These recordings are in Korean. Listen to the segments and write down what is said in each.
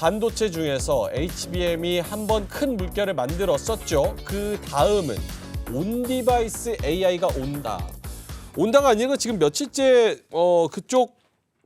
반도체 중에서 HBM이 한 번 큰 물결을 만들었었죠. 그 다음은 온디바이스 AI가 온다. 온다가 아니고 지금 며칠째 그쪽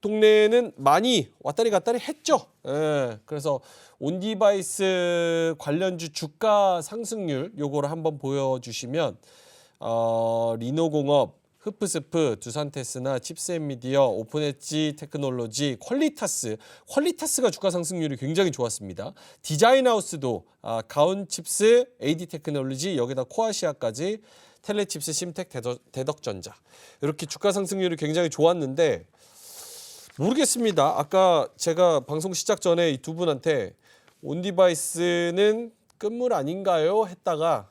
동네는 많이 왔다리 갔다리 했죠. 예, 그래서 온디바이스 관련주 주가 상승률 요거를 한번 보여주시면 리노공업, 흡프스프, 두산테스나 칩스앤미디어, 오픈엣지 테크놀로지, 퀄리타스가 주가 상승률이 굉장히 좋았습니다. 디자인하우스도 가온칩스, AD테크놀로지, 여기다 코아시아까지, 텔레칩스, 심텍, 대덕전자 이렇게 주가 상승률이 굉장히 좋았는데 모르겠습니다. 아까 제가 방송 시작 전에 이 두 분한테 온디바이스는 끝물 아닌가요? 했다가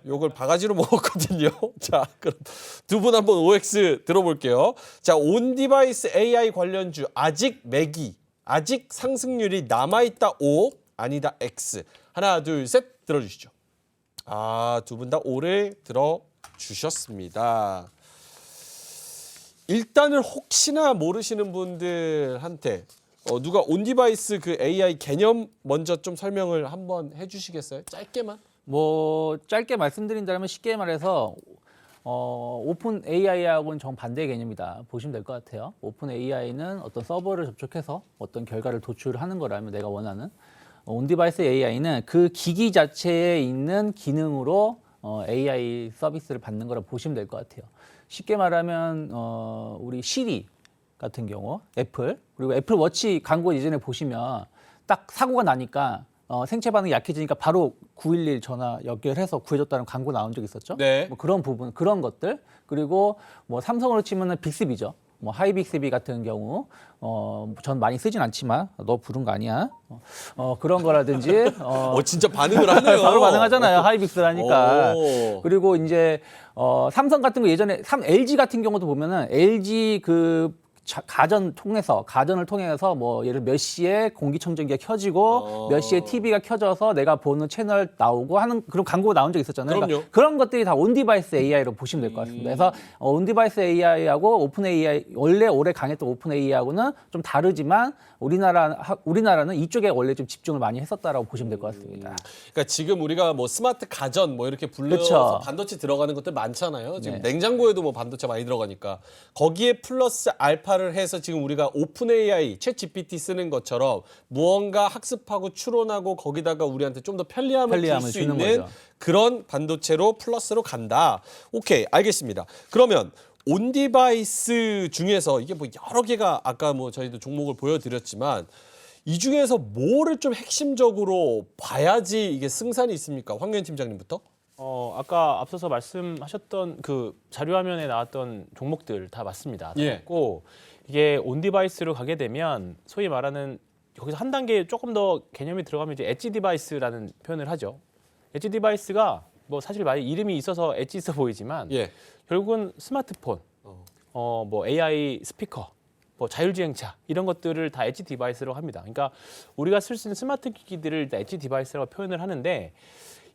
요걸 바가지로 먹었거든요. 자, 그럼 두 분 한번 OX 들어볼게요. 자, 온디바이스 AI 관련주 아직 매기, 아직 상승률이 남아있다 O, 아니다 X. 하나, 둘, 셋 들어주시죠. 두 분 다 O를 들어주셨습니다. 일단은 혹시나 모르시는 분들한테 누가 온디바이스 그 AI 개념 먼저 좀 설명을 한번 해주시겠어요? 짧게만? 뭐 짧게 말씀드린다면 쉽게 말해서 오픈 AI하고는 정반대의 개념이다 보시면 될 것 같아요. 오픈 AI는 어떤 서버를 접촉해서 어떤 결과를 도출하는 거라면 내가 원하는, 온디바이스 AI는 그 기기 자체에 있는 기능으로 AI 서비스를 받는 거라 보시면 될 것 같아요. 쉽게 말하면 우리 시리 같은 경우, 애플, 그리고 애플 워치 광고 예전에 보시면 딱 사고가 나니까 생체 반응이 약해지니까 바로 911 전화 연결해서 구해줬다는 광고 나온 적 있었죠. 네. 뭐 그런 부분, 그런 것들, 그리고 뭐 삼성으로 치면은 빅스비죠. 뭐 하이빅스비 같은 경우 전 많이 쓰진 않지만 너 부른 거 아니야? 그런 거라든지 진짜 반응을 하네요. 바로 반응하잖아요. 하이빅스라니까. 오. 그리고 이제 삼성 같은 거 예전에 LG 같은 경우도 보면은 LG 그 가전을 통해서 뭐 예를 몇 시에 공기청정기가 켜지고 몇 시에 TV가 켜져서 내가 보는 채널 나오고 하는 그런 광고가 나온 적 있었잖아요. 그러니까 그런 것들이 다 온디바이스 AI로 보시면 될 것 같습니다. 그래서 온디바이스 AI하고 오픈 AI, 원래 오래 강했던 오픈 AI하고는 좀 다르지만 우리나라는 이쪽에 원래 좀 집중을 많이 했었다라고 보시면 될 것 같습니다. 그러니까 지금 우리가 뭐 스마트 가전 뭐 이렇게 불러서 그쵸. 반도체 들어가는 것들 많잖아요. 지금 네. 냉장고에도 뭐 반도체 많이 들어가니까 거기에 플러스 알파를 해서 지금 우리가 오픈 AI, 챗 GPT 쓰는 것처럼 무언가 학습하고 추론하고 거기다가 우리한테 좀 더 편리함을 줄 수 주는 있는 거죠. 그런 반도체로 플러스로 간다. 오케이, 알겠습니다. 그러면 온디바이스 중에서 이게 뭐 여러 개가 아까 뭐 저희도 종목을 보여드렸지만 이 중에서 뭐를 좀 핵심적으로 봐야지 이게 승산이 있습니까? 황교안 팀장님부터? 아까 앞서서 말씀하셨던 그 자료 화면에 나왔던 종목들 다 맞습니다. 다 예. 맞고 이게 온디바이스로 가게 되면 소위 말하는 거기서 한 단계 조금 더 개념이 들어가면 이제 엣지 디바이스라는 표현을 하죠. 엣지 디바이스가 뭐 사실 많이 이름이 있어서 엣지 있어 보이지만 예. 결국은 스마트폰, 뭐 AI 스피커, 뭐 자율주행차 이런 것들을 다 엣지 디바이스로 합니다. 그러니까 우리가 쓸 수 있는 스마트 기기들을 다 엣지 디바이스라고 표현을 하는데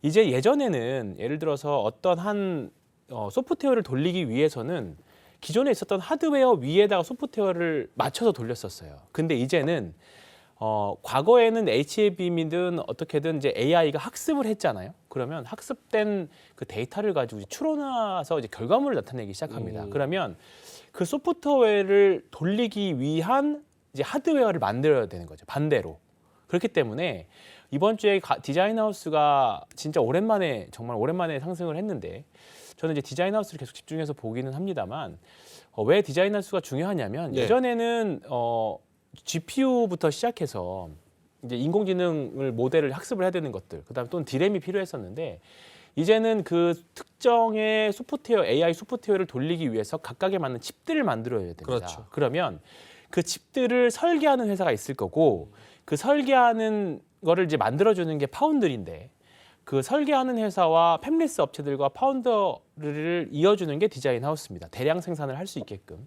이제 예전에는 예를 들어서 어떤 한 소프트웨어를 돌리기 위해서는 기존에 있었던 하드웨어 위에다가 소프트웨어를 맞춰서 돌렸었어요. 근데 이제는 과거에는 HBM이든 어떻게든 이제 AI가 학습을 했잖아요. 그러면 학습된 그 데이터를 가지고 이제 추론해서 이제 결과물을 나타내기 시작합니다. 그러면 그 소프트웨어를 돌리기 위한 이제 하드웨어를 만들어야 되는 거죠. 반대로. 그렇기 때문에 이번 주에 디자인하우스가 진짜 정말 오랜만에 상승을 했는데 저는 이제 디자인하우스를 계속 집중해서 보기는 합니다만 왜 디자인하우스가 중요하냐면 네. 예전에는 GPU부터 시작해서 이제 인공지능을 모델을 학습을 해야 되는 것들, 그다음에 또는 디램이 필요했었는데 이제는 그 특정의 소프트웨어, AI 소프트웨어를 돌리기 위해서 각각에 맞는 칩들을 만들어야 됩니다. 그렇죠. 그러면 그 칩들을 설계하는 회사가 있을 거고 그 설계하는 거를 이제 만들어주는 게 파운드리인데 그 설계하는 회사와 팹리스 업체들과 파운더를 이어주는 게 디자인 하우스입니다. 대량 생산을 할 수 있게끔.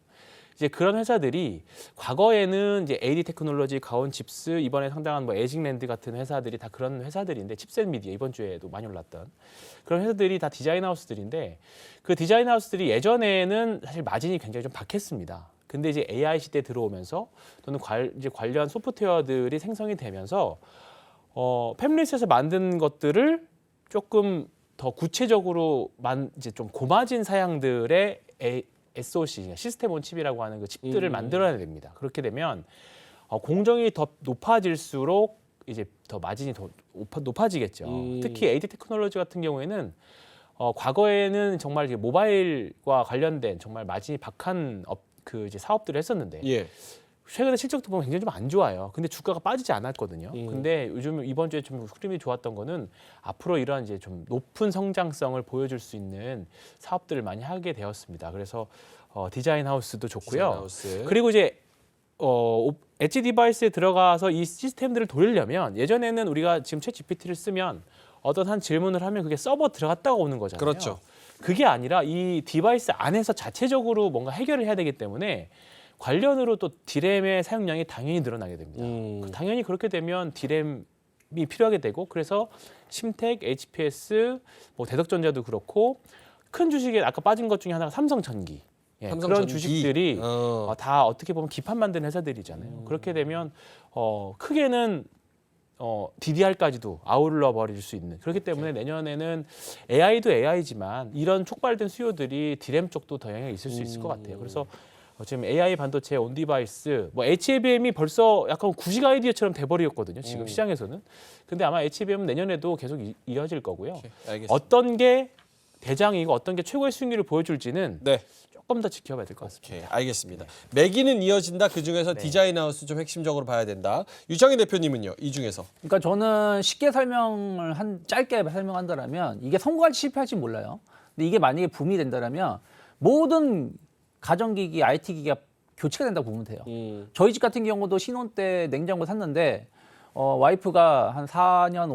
이제 그런 회사들이 과거에는 이제 AD 테크놀로지, 가온칩스, 이번에 상당한 뭐 에직랜드 같은 회사들이 다 그런 회사들인데, 칩셋미디어 이번 주에도 많이 올랐던 그런 회사들이 다 디자인 하우스들인데 그 디자인 하우스들이 예전에는 사실 마진이 굉장히 좀 박했습니다. 근데 이제 AI 시대 들어오면서 또는 이제 관련 소프트웨어들이 생성이 되면서 팹리스에서 만든 것들을 조금 더 구체적으로 이제 좀 고마진 사양들의 SoC, 시스템 온 칩이라고 하는 그 칩들을 만들어야 됩니다. 그렇게 되면 공정이 더 높아질수록 이제 더 마진이 더 높아지겠죠. 특히 AD 테크놀로지 같은 경우에는 과거에는 정말 이제 모바일과 관련된 정말 마진이 박한 그 이제 사업들을 했었는데 예. 최근에 실적도 보면 굉장히 좀 안 좋아요. 근데 주가가 빠지지 않았거든요. 근데 요즘 이번 주에 좀 흐름이 좋았던 거는 앞으로 이런 이제 좀 높은 성장성을 보여줄 수 있는 사업들을 많이 하게 되었습니다. 그래서 디자인 하우스도 좋고요. 디자인 하우스. 그리고 이제 엣지 디바이스에 들어가서 이 시스템들을 돌리려면 예전에는 우리가 지금 챗 GPT를 쓰면 어떤 한 질문을 하면 그게 서버 들어갔다가 오는 거잖아요. 그렇죠. 그게 아니라 이 디바이스 안에서 자체적으로 뭔가 해결을 해야 되기 때문에 관련으로 또 디램의 사용량이 당연히 늘어나게 됩니다. 당연히 그렇게 되면 디램이 필요하게 되고 그래서 심텍, HPS, 뭐 대덕전자도 그렇고 큰 주식에 아까 빠진 것 중에 하나가 삼성전기. 예, 그런 삼성전기. 주식들이 다 어떻게 보면 기판 만드는 회사들이잖아요. 그렇게 되면 크게는 DDR까지도 아울러 버릴 수 있는 그렇기 때문에 내년에는 AI도 AI지만 이런 촉발된 수요들이 디램 쪽도 더 영향이 있을 수 있을 것 같아요. 그래서 지금 AI 반도체 온 디바이스 뭐 HBM이 벌써 약간 구식 아이디어처럼 돼버렸거든요. 지금 시장에서는. 근데 아마 HBM은 내년에도 계속 이어질 거고요. 오케이, 알겠습니다. 어떤 게 대장이고 어떤 게 최고의 수익률을 보여줄지는 네. 조금 더 지켜봐야 될 것 같습니다. 오케이, 알겠습니다. 매기는 이어진다. 그 중에서 디자인 하우스 좀 핵심적으로 봐야 된다. 유창희 대표님은요? 이 중에서 그러니까 저는 쉽게 짧게 설명한다면 이게 성공할지 실패할지 몰라요. 근데 이게 만약에 붐이 된다면 모든 가전기기, IT 기기가 교체가 된다고 보면 돼요. 저희 집 같은 경우도 신혼 때 냉장고 샀는데 와이프가 한 4년,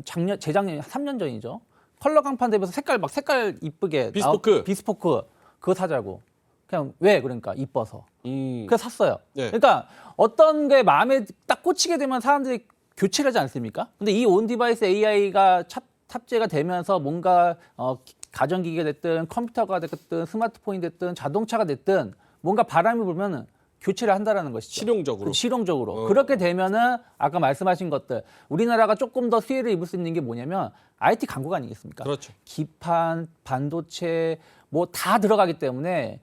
5년, 재작년 3년 전이죠. 컬러 강판 대비해서 색깔 이쁘게 비스포크 그거 사자고. 그냥 왜 그러니까 이뻐서. 그래서 샀어요. 네. 그러니까 어떤 게 마음에 딱 꽂히게 되면 사람들이 교체를 하지 않습니까? 근데 이 온 디바이스 AI가 탑재가 되면서 뭔가 가전기기가 됐든 컴퓨터가 됐든 스마트폰이 됐든 자동차가 됐든 뭔가 바람이 불면 교체를 한다라는 것이죠. 실용적으로. 그렇게 되면은 아까 말씀하신 것들 우리나라가 조금 더 수혜를 입을 수 있는 게 뭐냐면 IT 강국 아니겠습니까? 그렇죠. 기판, 반도체 뭐 다 들어가기 때문에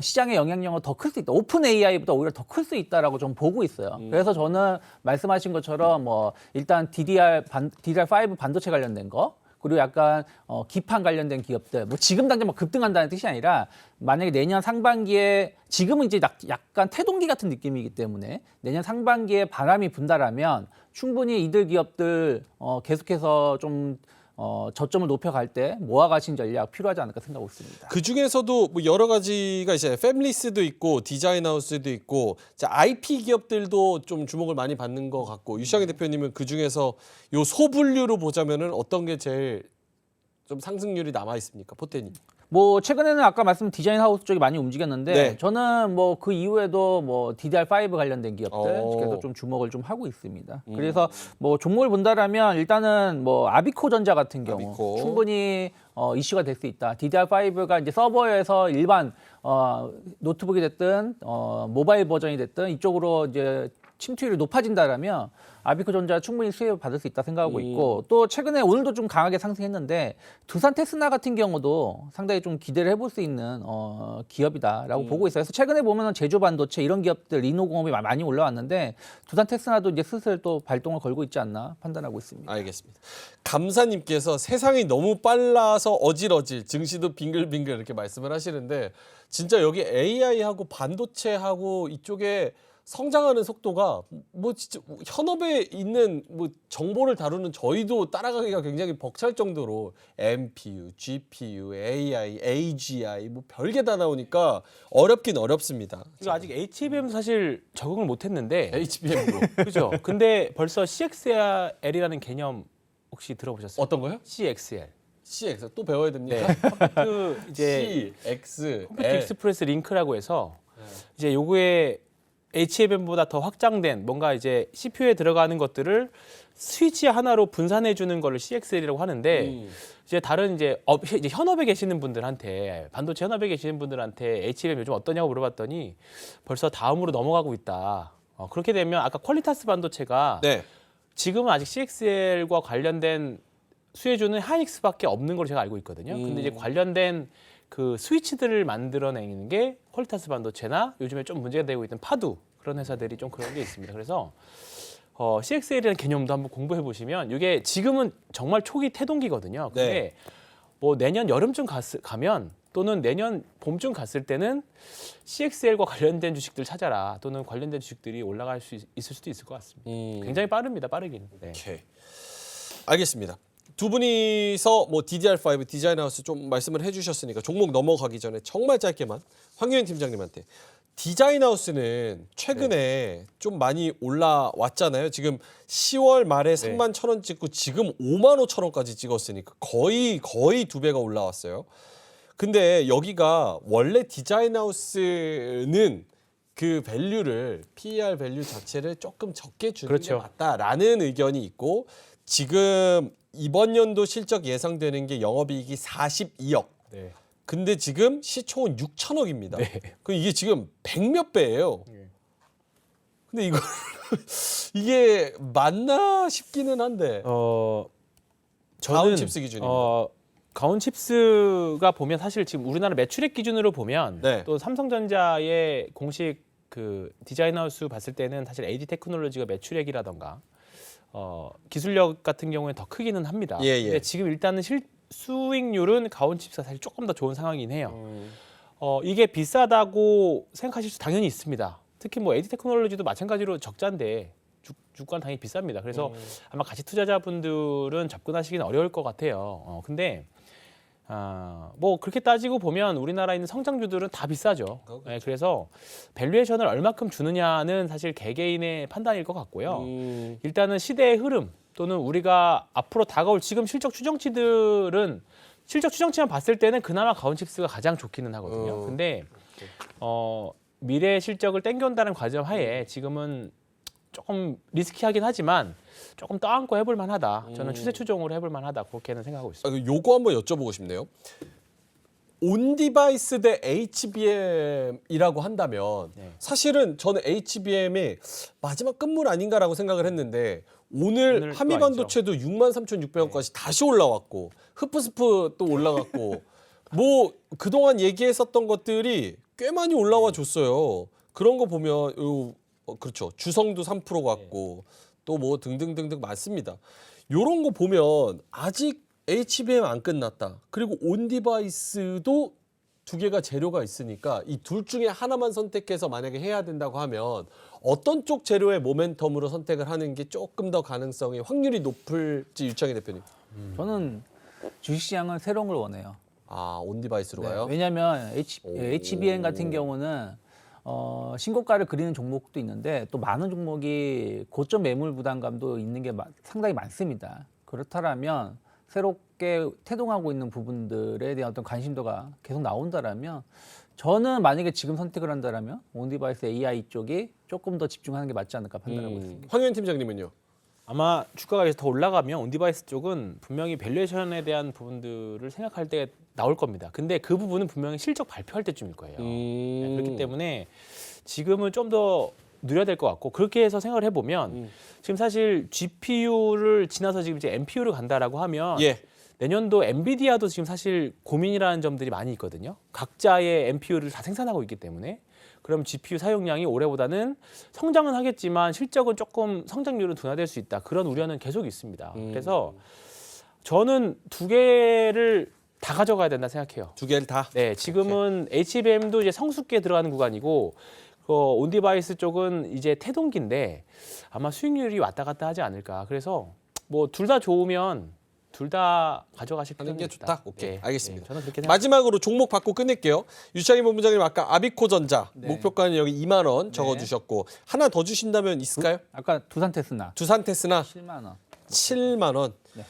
시장의 영향력은 더 클 수 있다. 오픈 AI보다 오히려 더 클 수 있다라고 좀 보고 있어요. 그래서 저는 말씀하신 것처럼 뭐 일단 DDR5 반도체 관련된 거 그리고 약간 기판 관련된 기업들 뭐 지금 당장 뭐 급등한다는 뜻이 아니라 만약에 내년 상반기에 지금은 이제 약간 태동기 같은 느낌이기 때문에 내년 상반기에 바람이 분다라면 충분히 이들 기업들 계속해서 좀 저점을 높여갈 때 모아가신 전략 필요하지 않을까 생각하고 있습니다. 그 중에서도 뭐 여러 가지가 이제 팹리스도 있고 디자인 하우스도 있고 IP 기업들도 좀 주목을 많이 받는 것 같고 유창희 대표님은 그 중에서 요 소분류로 보자면은 어떤 게 제일 좀 상승률이 남아 있습니까, 포텐이? 뭐 최근에는 아까 말씀 디자인 하우스 쪽이 많이 움직였는데 네. 저는 뭐 그 이후에도 뭐 DDR5 관련된 기업들 계속 좀 주목을 좀 하고 있습니다. 그래서 뭐 종목을 본다라면 일단은 뭐 아비코 전자 같은 경우 아비코. 충분히 이슈가 될 수 있다. DDR5가 이제 서버에서 일반 노트북이 됐든 모바일 버전이 됐든 이쪽으로 이제 침투율이 높아진다라면 아비코 전자 충분히 수혜 받을 수 있다 생각하고 있고 또 최근에 오늘도 좀 강하게 상승했는데 두산 테스나 같은 경우도 상당히 좀 기대를 해볼 수 있는 기업이다라고 보고 있어요. 그래서 최근에 보면은 제조 반도체 이런 기업들 리노공업이 많이 올라왔는데 두산 테스나도 이제 슬슬 또 발동을 걸고 있지 않나 판단하고 있습니다. 알겠습니다. 감사님께서 세상이 너무 빨라서 어질어질 증시도 빙글빙글 이렇게 말씀을 하시는데 진짜 여기 AI하고 반도체하고 이쪽에 성장하는 속도가 뭐 진짜 현업에 있는 뭐 정보를 다루는 저희도 따라가기가 굉장히 벅찰 정도로 MPU, GPU, AI, AGI 뭐 별게 다 나오니까 어렵긴 어렵습니다. 그리고 아직 HBM 사실 적응을 못했는데 HBM도 그렇죠. 근데 벌써 CXL이라는 개념 혹시 들어보셨어요? 어떤 거요? CXL. CX 또 배워야 됩니까? 그 이제 CX, 컴퓨터 익스프레스 링크라고 해서 이제 요거에 HBM보다 더 확장된 뭔가 이제 CPU에 들어가는 것들을 스위치 하나로 분산해 주는 거를 CXL이라고 하는데 이제 다른 이제 현업에 계시는 분들한테 반도체 현업에 계시는 분들한테 HBM 요즘 어떠냐고 물어봤더니 벌써 다음으로 넘어가고 있다. 그렇게 되면 아까 퀄리타스 반도체가 네. 지금은 아직 CXL과 관련된 수혜주는 하이닉스밖에 없는 걸로 제가 알고 있거든요. 근데 이제 관련된 그 스위치들을 만들어내는 게 퀄리타스 반도체나 요즘에 좀 문제가 되고 있던 파두 그런 회사들이 좀 그런 게 있습니다. 그래서 CXL이라는 개념도 한번 공부해 보시면 이게 지금은 정말 초기 태동기거든요. 근데 네. 뭐 내년 여름쯤 가면 또는 내년 봄쯤 갔을 때는 CXL과 관련된 주식들 찾아라 또는 관련된 주식들이 올라갈 수 있을 수도 있을 것 같습니다. 굉장히 빠릅니다. 빠르긴. 네. 오케이. 알겠습니다. 두 분이서 뭐 DDR5 디자인 하우스 좀 말씀을 해주셨으니까 종목 넘어가기 전에 정말 짧게만 황유현 팀장님한테 디자인 하우스는 최근에 좀 많이 올라왔잖아요. 지금 10월 말에 3만 1,000원 찍고 지금 5만 5천 원까지 찍었으니까 거의 2배가 올라왔어요. 근데 여기가 원래 디자인 하우스는 그 밸류를 PER 밸류 자체를 조금 적게 주는 그렇죠. 게 맞다라는 의견이 있고 지금 이번 연도 실적 예상되는 게 영업이익이 42억. 네. 근데 지금 시총은 6천억입니다. 네. 그럼 이게 지금 100몇 배예요. 근데 이거 이게 맞나 싶기는 한데. 저는 칩스 기준입니다. 가온 칩스가 보면 사실 지금 우리나라 매출액 기준으로 보면 네. 또 삼성전자의 공식 그 디자인 하우스 봤을 때는 사실 AD 테크놀로지가 매출액이라던가 기술력 같은 경우에 더 크기는 합니다. 예, 예. 근데 지금 일단은 수익률은 가온 칩스가 사실 조금 더 좋은 상황이긴 해요. 이게 비싸다고 생각하실 수 당연히 있습니다. 특히 뭐 AD 테크놀로지도 마찬가지로 적자인데 주가는 당연히 비쌉니다. 그래서 아마 가치 투자자분들은 접근하시기는 어려울 것 같아요. 근데 뭐 그렇게 따지고 보면 우리나라에 있는 성장주들은 다 비싸죠. 네, 그래서 밸류에이션을 얼마큼 주느냐는 사실 개개인의 판단일 것 같고요. 일단은 시대의 흐름 또는 우리가 앞으로 다가올 지금 실적 추정치들은 실적 추정치만 봤을 때는 그나마 가온칩스가 가장 좋기는 하거든요. 근데 미래 실적을 땡겨온다는 과정 하에 지금은 조금 리스키하긴 하지만 조금 떠안고 해볼 만하다. 저는 추세 추종으로 해볼 만하다. 그렇게는 생각하고 있습니다. 요거 한번 여쭤보고 싶네요. 온 디바이스 대 HBM이라고 한다면 사실은 저는 HBM이 마지막 끝물 아닌가라고 생각을 했는데 오늘 또 한미반도체도 63,600원까지 다시 올라왔고 흡프스프 또 올라갔고 뭐 그동안 얘기했었던 것들이 꽤 많이 올라와 줬어요. 그런 거 보면 그렇죠. 주성도 3% 같고 또 뭐 등등등등 많습니다. 요런 거 보면 아직 HBM 안 끝났다. 그리고 온 디바이스도 두 개가 재료가 있으니까 이 둘 중에 하나만 선택해서 만약에 해야 된다고 하면 어떤 쪽 재료의 모멘텀으로 선택을 하는 게 조금 더 가능성이 확률이 높을지 유창희 대표님. 저는 주식시장은 새로운 걸 원해요. 온 디바이스로 가요? 왜냐하면 HBM 같은 경우는 신고가를 그리는 종목도 있는데 또 많은 종목이 고점 매물 부담감도 있는 게 상당히 많습니다. 그렇다면 새롭게 태동하고 있는 부분들에 대한 어떤 관심도가 계속 나온다라면 저는 만약에 지금 선택을 한다라면 온디바이스 AI 쪽이 조금 더 집중하는 게 맞지 않을까 판단하고 있습니다. 황현 팀장님은요? 아마 주가가 계속 더 올라가면 온디바이스 쪽은 분명히 밸류에이션에 대한 부분들을 생각할 때 나올 겁니다. 근데 그 부분은 분명히 실적 발표할 때쯤일 거예요. 네, 그렇기 때문에 지금은 좀 더 누려야 될 것 같고 그렇게 해서 생각을 해보면 지금 사실 GPU를 지나서 지금 이제 NPU를 간다라고 하면 예. 내년도 엔비디아도 지금 사실 고민이라는 점들이 많이 있거든요. 각자의 NPU를 다 생산하고 있기 때문에 그럼 GPU 사용량이 올해보다는 성장은 하겠지만 실적은 조금 성장률은 둔화될 수 있다. 그런 우려는 계속 있습니다. 그래서 저는 두 개를 다 가져가야 된다 생각해요. 두 개를 다? 네, 지금은 HBM도 이제 성숙기에 들어가는 구간이고 온디바이스 쪽은 이제 태동기인데 아마 수익률이 왔다 갔다 하지 않을까. 그래서 뭐 둘 다 좋으면 둘 다 가져가실 하는 게 필요는 좋다? 있다. 오케이, 네, 알겠습니다. 네, 저는 그렇게 생각합니다. 마지막으로 종목 받고 끝낼게요. 유창희 본부장님 아까 아비코전자 목표가는 여기 2만 원 적어주셨고 하나 더 주신다면 있을까요? 아까 두산 테스나 두산 테스나 7만 원. 7만 원. 네.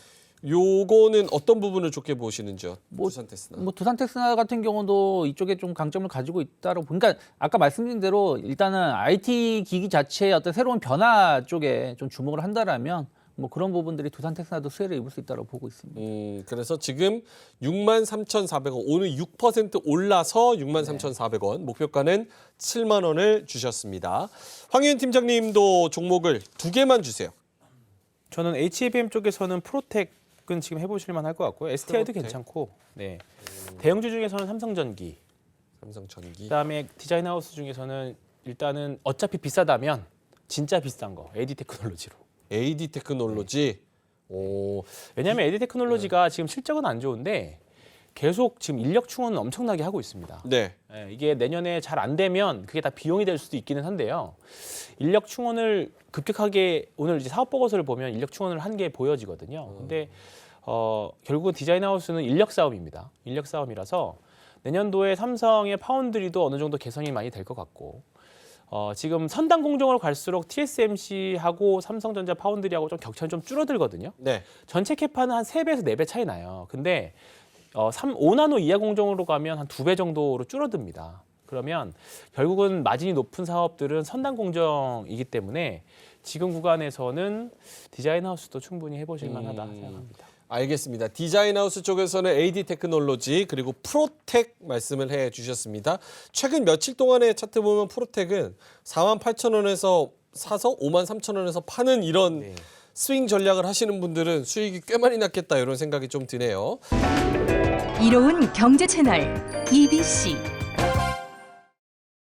요거는 어떤 부분을 좋게 보시는지요? 두산 테스나. 뭐 두산 테스나 같은 경우도 이쪽에 좀 강점을 가지고 있다고 보니까 아까 말씀드린 대로 일단은 IT 기기 자체의 어떤 새로운 변화 쪽에 좀 주목을 한다라면 뭐 그런 부분들이 두산 테스나도 수혜를 입을 수 있다고 보고 있습니다. 그래서 지금 63,400원, 오늘 6% 올라서 63,400원, 목표가는 7만 원을 주셨습니다. 황윤 팀장님도 종목을 2개만 주세요. 저는 HBM 쪽에서는 프로텍은 지금 해보실 만할 것 같고요. STI도 프로텍. 괜찮고, 네. 대형주 중에서는 삼성전기, 삼성전기. 그다음에 디자인하우스 중에서는 일단은 어차피 비싸다면 진짜 비싼 거 AD 테크놀로지로. AD 테크놀로지. 오, 왜냐하면 AD 테크놀로지가 지금 실적은 안 좋은데 계속 지금 인력 충원은 엄청나게 하고 있습니다. 네. 예, 이게 내년에 잘 안 되면 그게 다 비용이 될 수도 있기는 한데요. 인력 충원을 급격하게 오늘 이제 사업 보고서를 보면 인력 충원을 한 게 보여지거든요. 근데 결국은 디자인하우스는 인력 싸움입니다. 인력 싸움이라서 내년도에 삼성의 파운드리도 어느 정도 개선이 많이 될 것 같고 지금 선단 공정으로 갈수록 TSMC하고 삼성전자 파운드리하고 좀 격차는 좀 줄어들거든요. 네. 전체 캐파는 한 3배에서 4배 차이 나요. 근데 5나노 이하 공정으로 가면 한 2배 정도로 줄어듭니다. 그러면 결국은 마진이 높은 사업들은 선단 공정이기 때문에 지금 구간에서는 디자인하우스도 충분히 해보실 만하다 생각합니다. 알겠습니다. 디자인하우스 쪽에서는 AD 테크놀로지 그리고 프로텍 말씀을 해주셨습니다. 최근 며칠 동안의 차트 보면 프로텍은 48,000원에서 사서 53,000원에서 파는 이런 네. 스윙 전략을 하시는 분들은 수익이 꽤 많이 났겠다 이런 생각이 좀 드네요. 이로운 경제 채널 EBC